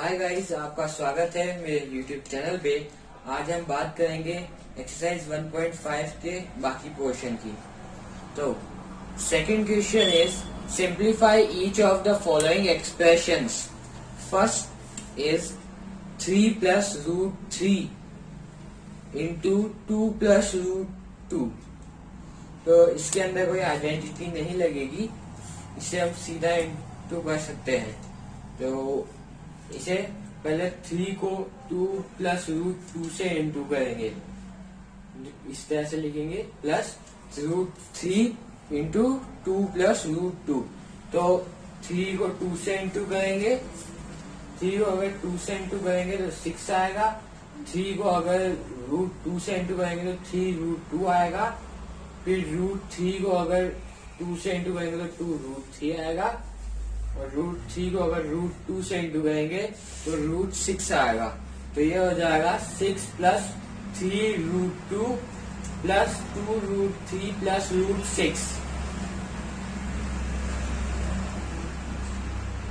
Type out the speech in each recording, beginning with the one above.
Hi guys, आपका स्वागत है मेरे YouTube चैनल पे। आज हम बात करेंगे एक्सरसाइज 1.5 के बाकी पोर्शन की। तो second question is simplify each of the following expressions. First is 3 plus root 3 into 2 plus root 2। तो इसके अंदर कोई आइडेंटिटी नहीं लगेगी, इसे हम सीधा इंटू कर सकते हैं। तो इसे पहले 3 को 2 प्लस रूट 2 से इंटू करेंगे, इस तरह से लिखेंगे plus root 3 into 2 plus root 2। तो 3 को 2 से इंटू करेंगे, 3 को अगर 2 से इंटू करेंगे तो 6 आएगा। 3 को अगर रूट 2 से इंटू करेंगे तो 3 रूट 2 आएगा। फिर रूट 3 को अगर 2 से इंटू करेंगे तो 2 रूट 3 आएगा। और रूट 3 को अगर रूट 2 से इंटू करेंगे तो रूट 6 आएगा। तो ये हो जाएगा 6 plus 3 root 2 plus 2 root 3 plus root 6।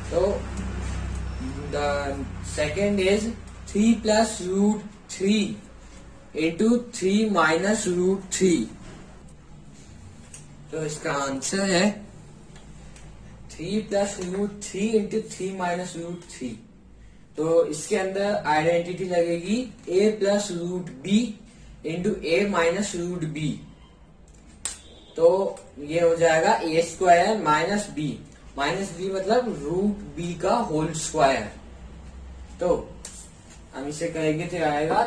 तो the second is 3 plus root 3 into 3 minus root 3। तो इसका आंसर है 3 plus root 3 into 3 minus root 3। तो इसके अंदर आइडेंटिटी लगेगी a plus root B into A minus root B. तो ये हो जाएगा ए स्क्वायर माइनस बी मतलब रूट बी का होल स्क्वायर। तो हम इसे करेंगे तो आएगा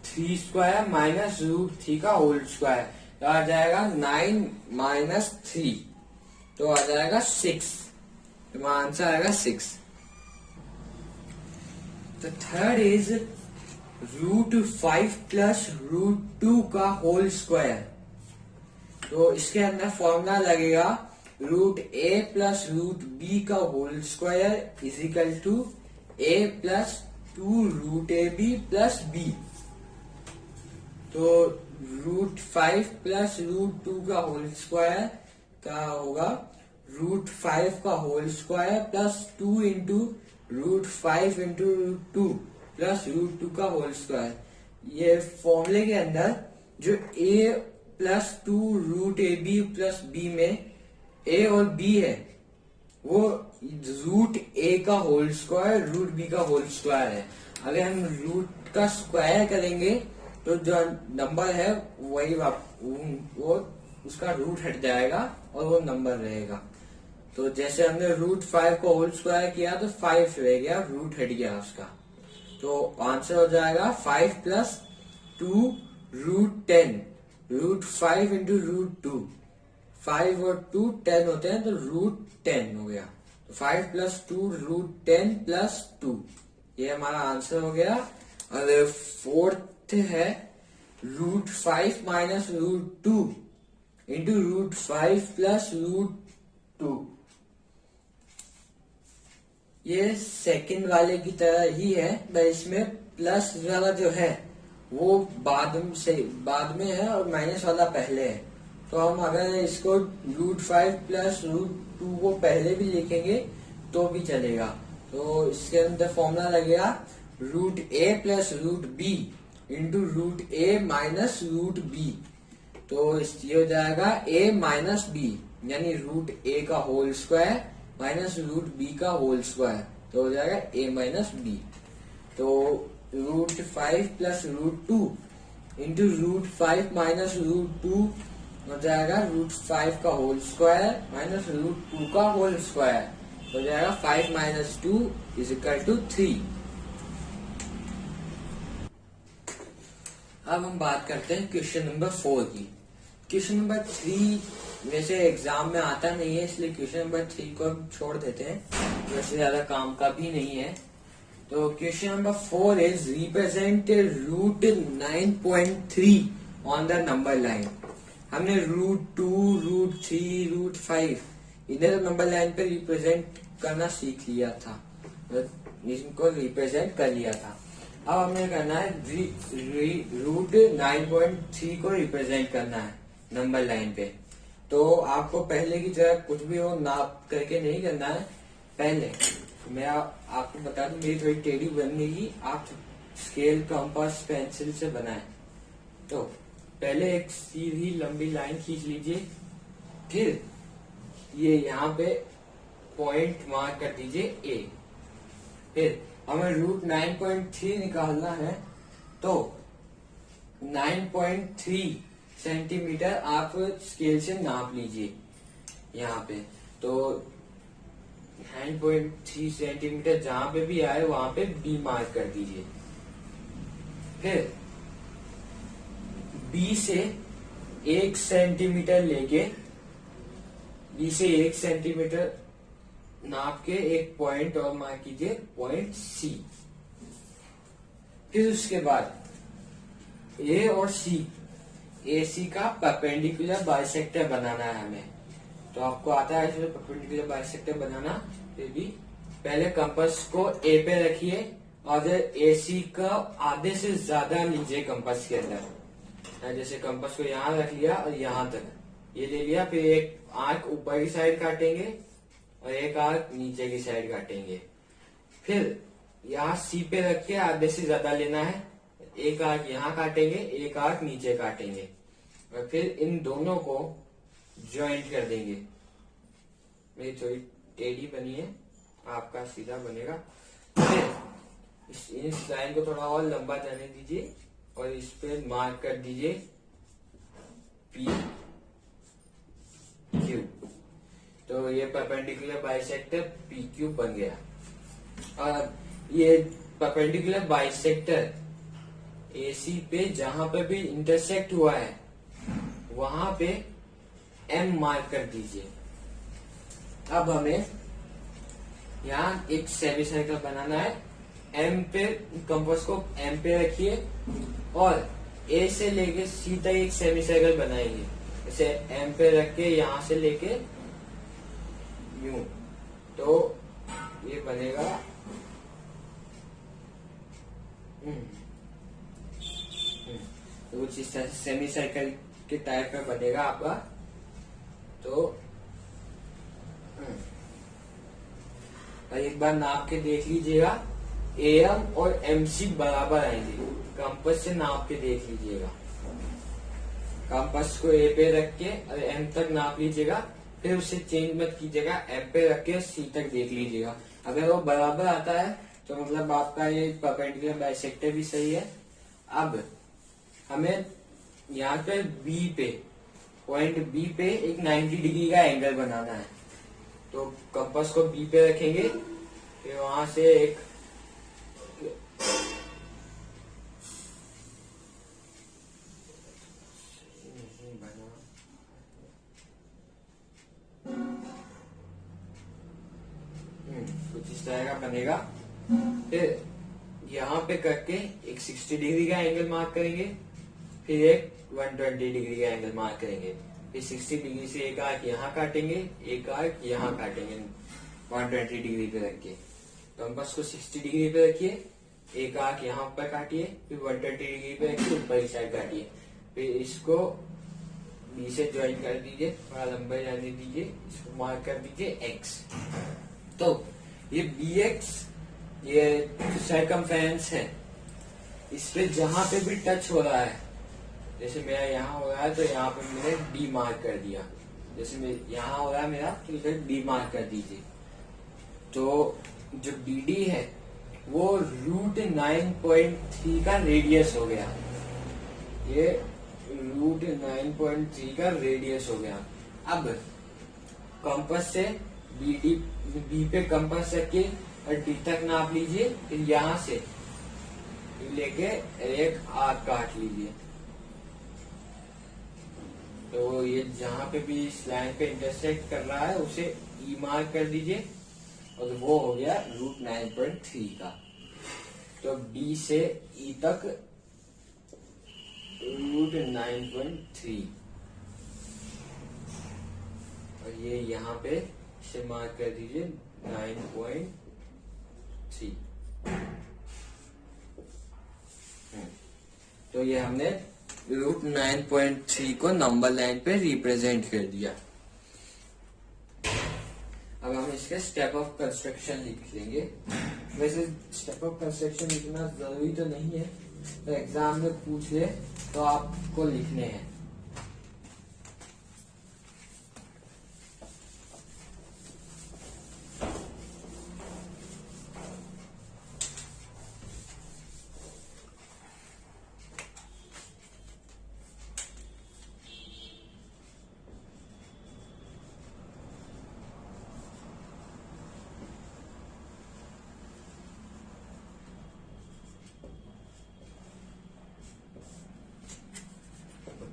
3 स्क्वायर माइनस रूट 3 का होल स्क्वायर। तो आ जाएगा 9 माइनस 3, तो आ जाएगा 6। तो आंसर आएगा 6। तो third is root 5 plus root 2 का होल स्क्वायर। तो इसके अंदर फॉर्मूला लगेगा root A plus root B का whole square is equal to A plus 2 root A B plus B. तो रूट 5 प्लस रूट 2 का होल स्क्वायर का होगा रूट 5 का whole square plus 2 into root 5 into root 2 plus root 2 का whole square. ये फॉर्मूले के अंदर जो a plus 2 root A B plus B में a और b है वो रूट a का होल स्क्वायर रूट b का होल स्क्वायर है। अगर हम रूट का स्क्वायर करेंगे तो जो नंबर है वही वो उसका रूट हट जाएगा और वो नंबर रहेगा। तो जैसे हमने रूट 5 को होल स्क्वायर किया तो 5 रह गया, रूट हट गया उसका। तो आंसर हो जाएगा 5 plus 2 root 10। Root 5 into root 2, 5 और 2 10 होते हैं, तो रूट 10 हो गया। तो 5 प्लस 2 रूट 10 प्लस 2, ये हमारा आंसर हो गया। और फोर्थ है root 5 minus root 2 into root 5 plus root 2। ये सेकंड वाले की तरह ही है, पर इसमें प्लस वाला जो है वो बाद में है और माइनस वाला पहले है। तो हम अगर इसको रूट 5 प्लस रूट 2 को पहले भी लिखेंगे तो भी चलेगा। तो इसके अंदर फॉर्मूला लगेगा root A plus root B into root A minus root B. तो ये हो जाएगा a माइनस बी, यानी रूट a का whole square minus root b का होल स्क्वायर। तो हो जाएगा a माइनस बी। तो root 5 plus root 2 into root 5 minus root 2 हो जाएगा रूट 5 का होल स्क्वायर माइनस रूट 2 का होल स्क्वायर। हो जाएगा 5 माइनस 2 इज इक्वल टू 3। अब हम बात करते हैं क्वेश्चन नंबर 4 की। क्वेश्चन नंबर 3 वैसे एग्जाम में आता नहीं है, इसलिए क्वेश्चन नंबर 3 को हम छोड़ देते हैं, वैसे ज्यादा काम का भी नहीं है। तो question number 4 is represent root 9.3 on the number line. हमने रूट 2 रूट 3 रूट 5 इधर नंबर लाइन पे रिप्रेजेंट करना सीख लिया था, इनको रिप्रेजेंट कर लिया था। अब हमें करना है रूट 9.3 को रिप्रेजेंट करना है नंबर लाइन पे। तो आपको पहले की तरह कुछ भी हो नाप करके नहीं करना है। पहले मैं आपको बता दूं, मेरी थोड़ी टेढ़ी बनेगी, आप स्केल, कंपास, पेंसिल से बनाएं। तो पहले एक सीधी लंबी लाइन खींच लीजिए, फिर ये यहाँ पे पॉइंट मार्क कर दीजिए ए। फिर हमें रूट 9.3 निकालना है, तो 9.3 सेंटीमीटर आप स्केल से नाप लीजिए यहाँ पे। तो 9.3 सेंटीमीटर जहां पे भी आए वहां पे बी मार्क कर दीजिए। फिर बी से 1 सेंटीमीटर लेके, बी से 1 सेंटीमीटर नाप के एक पॉइंट और मार्क कीजिए, पॉइंट सी। फिर उसके बाद ए और सी, ए सी का परपेंडिकुलर बाइसेक्टर बनाना है हमें। तो आपको आता है इसमें परपेंडिकुलर बाइसेक्टर बनाना। फिर भी पहले कंपास को ए पे रखिए और ए सी का आधे से ज्यादा लीजिए कंपास के अंदर। जैसे कंपास को यहाँ रख लिया और यहाँ तक ये ले लिया। फिर एक आर्क ऊपर की साइड काटेंगे और एक आर्क नीचे की साइड काटेंगे। फिर यहाँ सी पे रख के आधे से ज्यादा लेना है, एक आर्क यहाँ काटेंगे, एक आर्क नीचे काटेंगे और फिर इन दोनों को ज्वाइंट कर देंगे। मेरी थोड़ी टेढ़ी बनी है, आपका सीधा बनेगा। फिर इस लाइन को थोड़ा और लंबा जाने दीजिए और इस पे मार्क कर दीजिए पी क्यू। तो ये परपेंडिकुलर बाइसेक्टर पी क्यू बन गया। और ये परपेंडिकुलर बाइसेक्टर एसी पे जहां पे भी इंटरसेक्ट हुआ है वहां पे एम मार्क कर दीजिए। अब हमें यहाँ एक सेमी सर्कल बनाना है। एम पे, कंपास को एम पे रखिए और ए से लेके सी तक एक सेमी सर्कल बनाएंगे। जैसे एम पे रख के यहाँ से लेके यूं, तो ये बनेगा तो कुछ इस तरह से सेमी सर्कल के टाइप में बनेगा आपका। तो एक बार नाप के देख लीजिएगा, एम और एमसी बराबर आएंगे। कंपास से नाप के देख लीजिएगा, कंपास को ए पे रख के और एम तक नाप लीजिएगा। फिर उसे चेंज मत कीजिएगा, एम पे रख के सी तक देख लीजिएगा। अगर वो बराबर आता है तो मतलब आपका ये परपेंडिकुलर बाइसेक्टर भी सही है। अब हमें यहाँ पे बी पे, पॉइंट बी पे एक 90 डिग्री का एंगल बनाना है। तो कंपास को बी पे रखेंगे, फिर वहां से एक कुछ इस तरह का बनेगा। फिर यहाँ पे करके एक 60 डिग्री का एंगल मार्क करेंगे, फिर एक 120 डिग्री का एंगल मार्क करेंगे। फिर 60 डिग्री से एक आर्क यहाँ काटेंगे, एक आर्क यहाँ काटेंगे 120 डिग्री पे रख के। कंपास को 60 डिग्री पे रखिए, एक आर्क यहाँ पर काटिए, फिर 120 डिग्री पे रखिए, ऊपर की साइड काटिए। फिर इसको बी से ज्वाइन कर दीजिए, थोड़ा लंबा जाने दीजिए, इसको मार्क कर दीजिए एक्स। तो ये बी एक्स, ये सर्कमफेरेंस है। इस पे जहां पे भी टच हो रहा है, जैसे मेरा यहाँ हो रहा है तो यहाँ पे मैंने डी मार्क कर दिया। जैसे यहाँ हो रहा है मेरा, तो इधर डी मार्क कर दीजिए। तो जो बी डी है वो रूट 9.3 का रेडियस हो गया। ये रूट 9.3 का रेडियस हो गया। अब कंपास से बी पे कंपास रख के और डी तक नाप लीजिए। फिर यहाँ से लेके एक आर्क काट लीजिए। तो ये जहां पे भी इस लाइन पे इंटरसेक्ट कर रहा है उसे ई मार्क कर दीजिए और वो हो गया रूट 9.3 का। तो डी से ई तक रूट 9.3 और ये यहाँ पे इसे मार्क कर दीजिए 9.3। तो ये हमने रूट 9.3 को नंबर लाइन पे रिप्रेजेंट कर दिया। अब हम इसके स्टेप ऑफ कंस्ट्रक्शन लिख लेंगे। वैसे स्टेप ऑफ कंस्ट्रक्शन लिखना जरूरी तो नहीं है, तो एग्जाम में पूछ ले तो आपको लिखने हैं।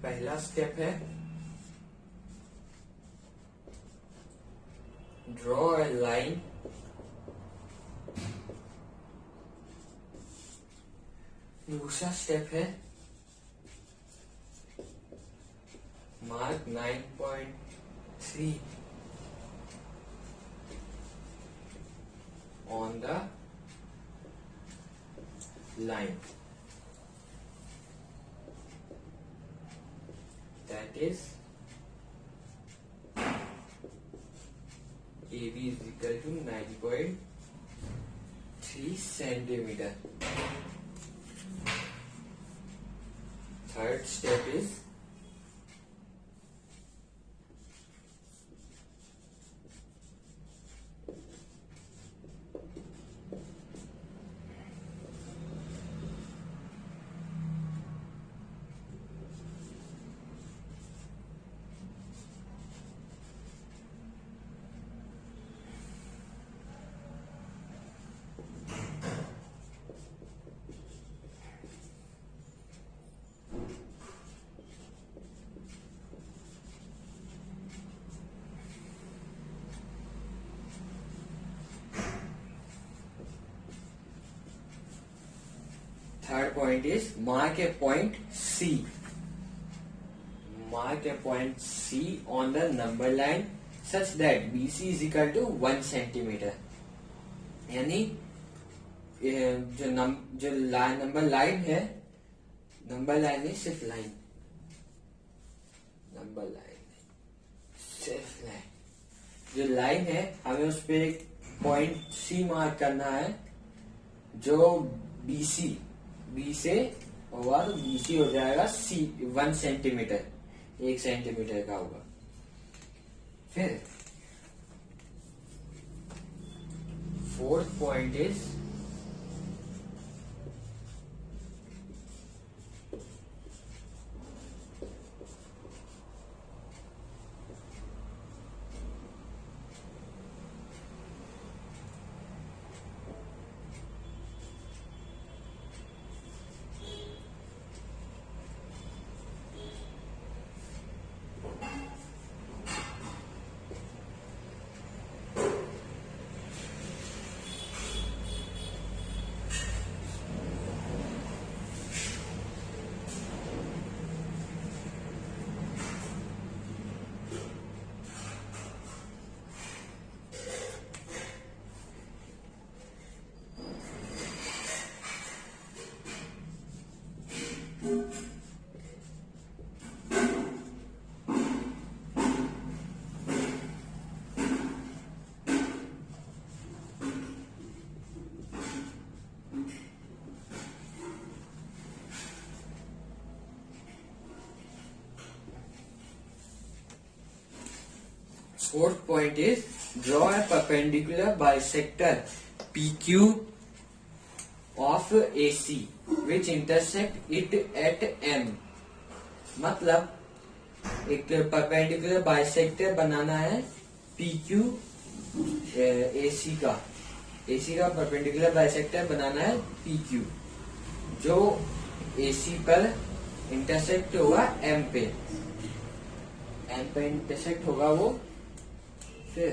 पहला स्टेप है ड्रॉ ए लाइन दूसरा स्टेप है mark 9.3 on the line, that is AB is equal to 9.3 centimeter. Third step is third point is mark a point C. Mark a point C on the number line such that BC is equal to 1 centimeter. यानी जो number line है, number line नहीं सिर्फ line, number line सिर्फ line, जो line है हमें उस पे एक पॉइंट C मार्क करना है जो BC बी से होगा, तो BC हो जाएगा C 1 सेंटीमीटर, 1 सेंटीमीटर का होगा। फिर fourth point is fourth point is draw a perpendicular bisector PQ of AC which intersect it at M। मतलब एक परपेंडिकुलर बाइसेक्टर बनाना है PQ AC का परपेंडिकुलर बाइसेक्टर बनाना है PQ जो AC पर इंटरसेक्ट होगा M पे इंटरसेक्ट होगा वो। फिर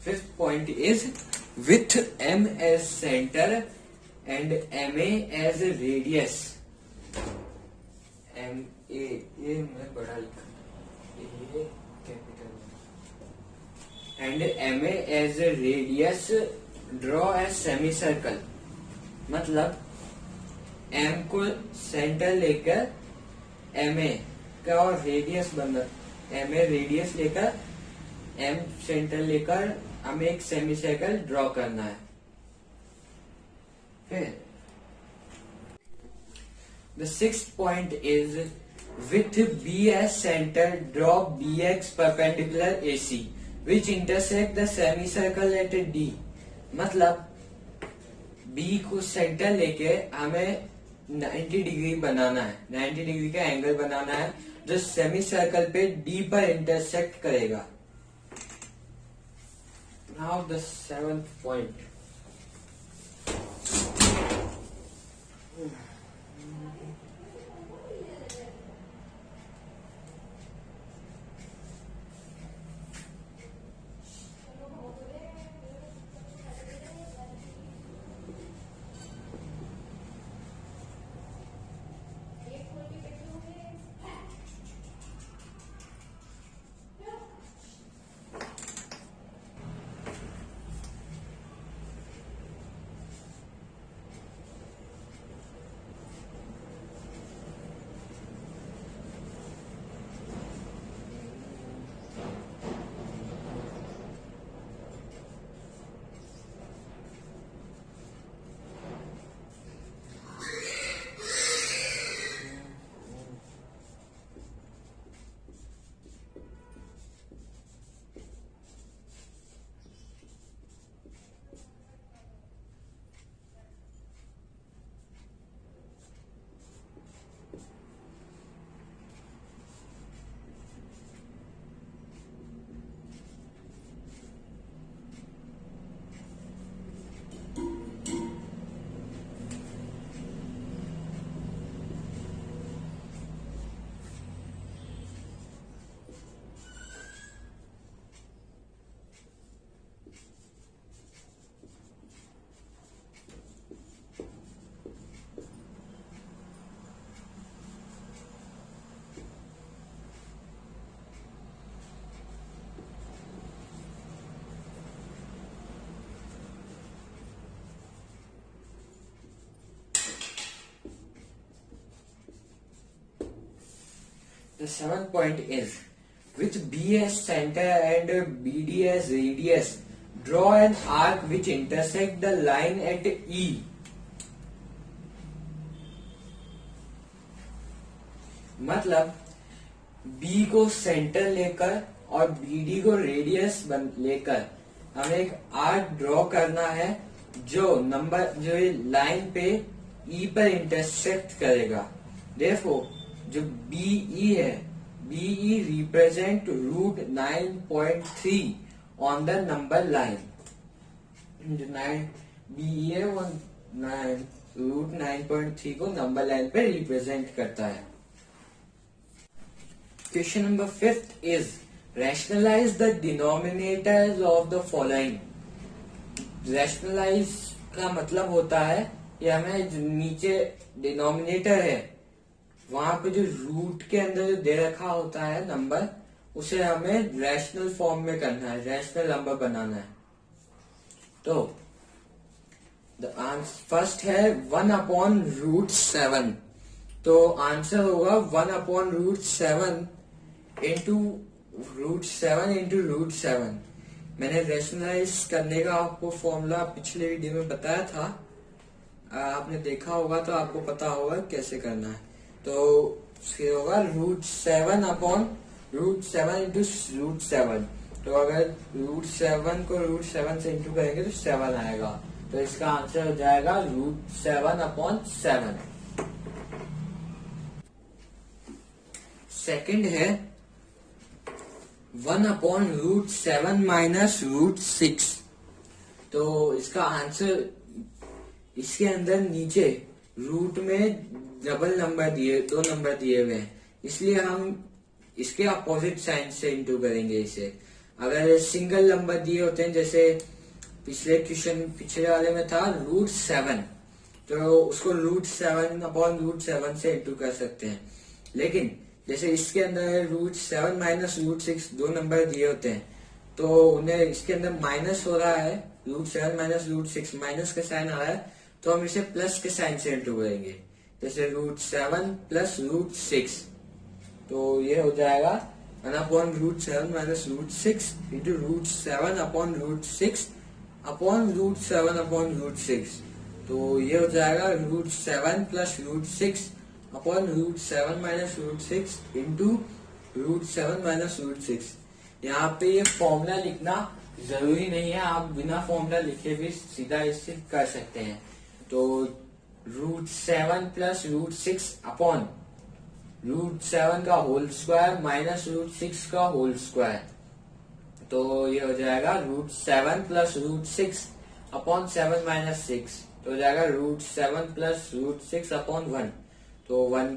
fifth point is with M as center and MA as a radius. MA ये मैं बड़ा लिखा ये capital and MA as a radius draw a semicircle. मतलब M को सेंटर लेकर MA का और रेडियस बना MA रेडियस लेकर M सेंटर लेकर हमें एक सेमी सर्कल ड्रॉ करना है. फिर the sixth point is with B as center draw BX perpendicular AC which intersect the semicircle at D. मतलब B को सेंटर लेके हमें 90 डिग्री बनाना है, 90 डिग्री का एंगल बनाना है जो सेमी सर्कल पे D पर इंटरसेक्ट करेगा. Now the seventh point. The seventh point is, with B as center and BD as radius, draw an arc which intersect the line at E. मतलब B को centre लेकर और BD को radius लेकर हमें एक आर्क ड्रॉ करना है जो लाइन पे E पर इंटरसेक्ट करेगा. देखो जो BE है, BE represent root 9.3 on the number line. जो BE है वो रूट 9.3 को नंबर लाइन पे रिप्रेजेंट करता है. Question number 5th is rationalize the denominators of the following. Rationalize का मतलब होता है कि हमें जो नीचे डिनोमिनेटर है वहां पे जो रूट के अंदर जो दे रखा होता है नंबर, उसे हमें रैशनल फॉर्म में करना है, रैशनल नंबर बनाना है. तो द फर्स्ट है 1/√7. तो आंसर होगा 1/√7 इंटू √7 इंटू √7. मैंने रेशनलाइज करने का आपको फॉर्मूला पिछले वीडियो में बताया था, आपने देखा होगा तो आपको पता होगा कैसे करना है. तो फिर होगा √7/√7 इंटू √7. तो अगर √7 को √7 से इंटू करेंगे तो 7 आएगा. तो इसका आंसर हो जाएगा √7/7. सेकंड है 1/√7 माइनस √6. तो इसका आंसर इसके अंदर नीचे रूट में डबल नंबर दो नंबर दिए हुए हैं, इसलिए हम इसके अपोजिट साइन से इंटू करेंगे इसे. अगर सिंगल नंबर दिए होते हैं, जैसे पिछले वाले में था √7, तो उसको √7/√7 से इंटू कर सकते हैं। लेकिन जैसे इसके अंदर √7 माइनस √6 दो नंबर दिए होते हैं, तो उन्हें इसके अंदर माइनस हो रहा है, √7 माइनस √6 माइनस का साइन आ रहा है, तो हम इसे प्लस के साइन से इंटू करेंगे। जैसे √7 प्लस √6, तो ये हो जाएगा 1/√7 माइनस √6 इंटू √7/√6 अपॉन √7/√6। तो ये हो जाएगा √7 plus √6 upon √7 minus √6 into √7 minus √6। यहाँ पे ये फॉर्मूला लिखना जरूरी नहीं है, आप बिना फॉर्मूला लिखे भी सीधा इससे कर सकते हैं। तो √7 प्लस √6 अपॉन √7 का होल स्क्वायर माइनस √6 का होल स्क्वायर, तो ये हो जाएगा √7 प्लस √6 अपॉन 7 माइनस 6, तो हो जाएगा √7 प्लस √6 अपॉन 1, तो 1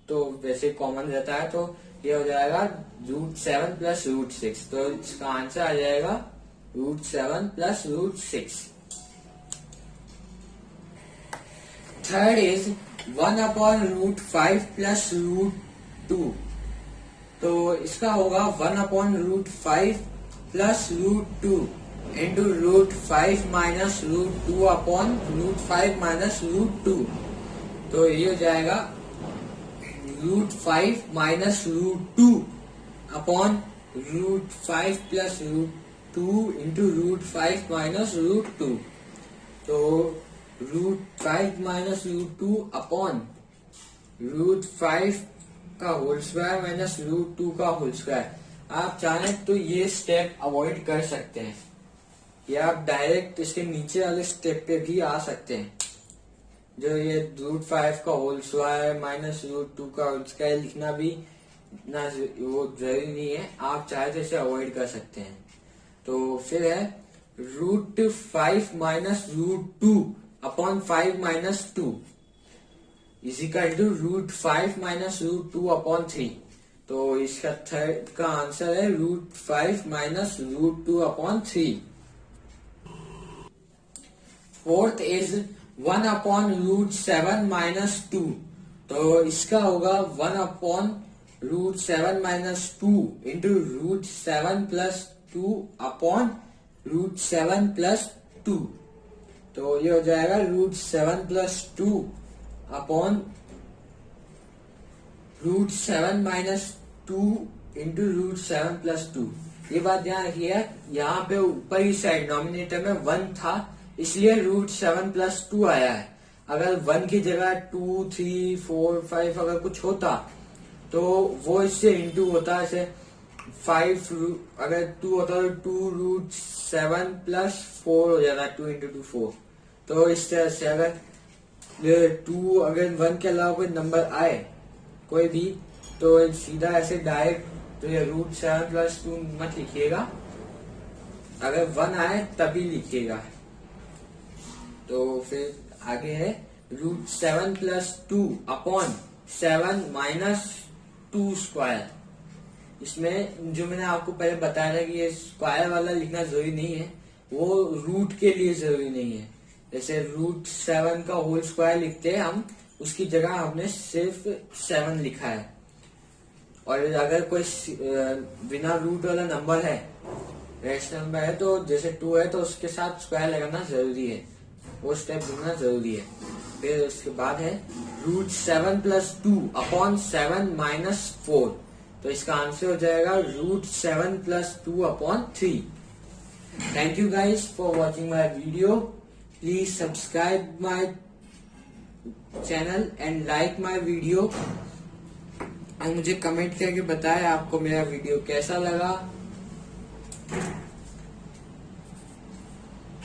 तो वैसे कॉमन रहता है, तो ये हो जाएगा √7 प्लस √6, तो इसका आंसर आ जाएगा √7 प्लस √6। थर्ड इज 1/√5 प्लस √2, तो इसका होगा 1/√5 plus √2 into √5 minus √2 upon √5 minus √2, तो ये हो जाएगा √5 minus √2 upon √5 plus √2 into √5 minus √2, तो √5 माइनस √2 अपॉन √5 का होल स्क्वायर माइनस √2 का होल स्क्वायर। आप चाहें तो ये स्टेप अवॉइड कर सकते हैं, या आप डायरेक्ट इसके नीचे वाले स्टेप पे भी आ सकते हैं। जो ये √5 का होल स्क्वायर माइनस √2 का होल स्क्वायर लिखना भी ना वो जरूरी नहीं है, आप चाहे तो इसे अवॉइड कर सकते हैं। तो फिर है √5 minus √2 upon 5 minus 2 is equal to √5 minus √2 upon 3, तो इसका थर्ड का आंसर है √5 minus √2 upon 3। Fourth is 1/√7 minus 2, तो इसका होगा 1/√7 minus 2 into √7 plus 2 upon √7 plus 2, तो ये हो जाएगा √7 plus 2 upon √7 minus 2 into √7 plus 2। ये बात ध्यान रखिएगा, यहाँ पे ऊपर ही साइड नॉमिनेटर में 1 था, इसलिए √7 प्लस 2 आया है। अगर 1 की जगह 2, 3, 4, 5 अगर कुछ होता तो वो इससे इंटू होता, ऐसे 5 अगर 2 होता तो 2√7 प्लस 4 हो जाता, 2 इंटू 2 4। तो इस तरह से अगर 2 अगर 1 के अलावा कोई नंबर आए कोई भी, तो सीधा ऐसे डायरेक्ट तो ये √7 प्लस 2 मत लिखिएगा, अगर 1 आए तभी लिखिएगा। तो फिर आगे है √7 प्लस 2 अपॉन 7 माइनस 2 स्क्वायर। इसमें जो मैंने आपको पहले बताया था कि ये स्क्वायर वाला लिखना जरूरी नहीं है, वो रूट के लिए जरूरी नहीं है। जैसे √7 का होल स्क्वायर लिखते हैं हम, उसकी जगह हमने सिर्फ 7 लिखा है। और अगर कोई बिना रूट वाला नंबर है, रेशनल नंबर है, तो जैसे 2 है तो उसके साथ स्क्वायर लगाना जरूरी है, वो स्टेप लिखना जरूरी है। फिर उसके बाद है √7 प्लस 2 अपॉन 7 माइनस 4, तो इसका आंसर हो जाएगा √7 plus 2 upon 3। Thank you guys for watching my video. Please subscribe my channel and like my video, और मुझे कमेंट करके बताएं आपको मेरा वीडियो कैसा लगा।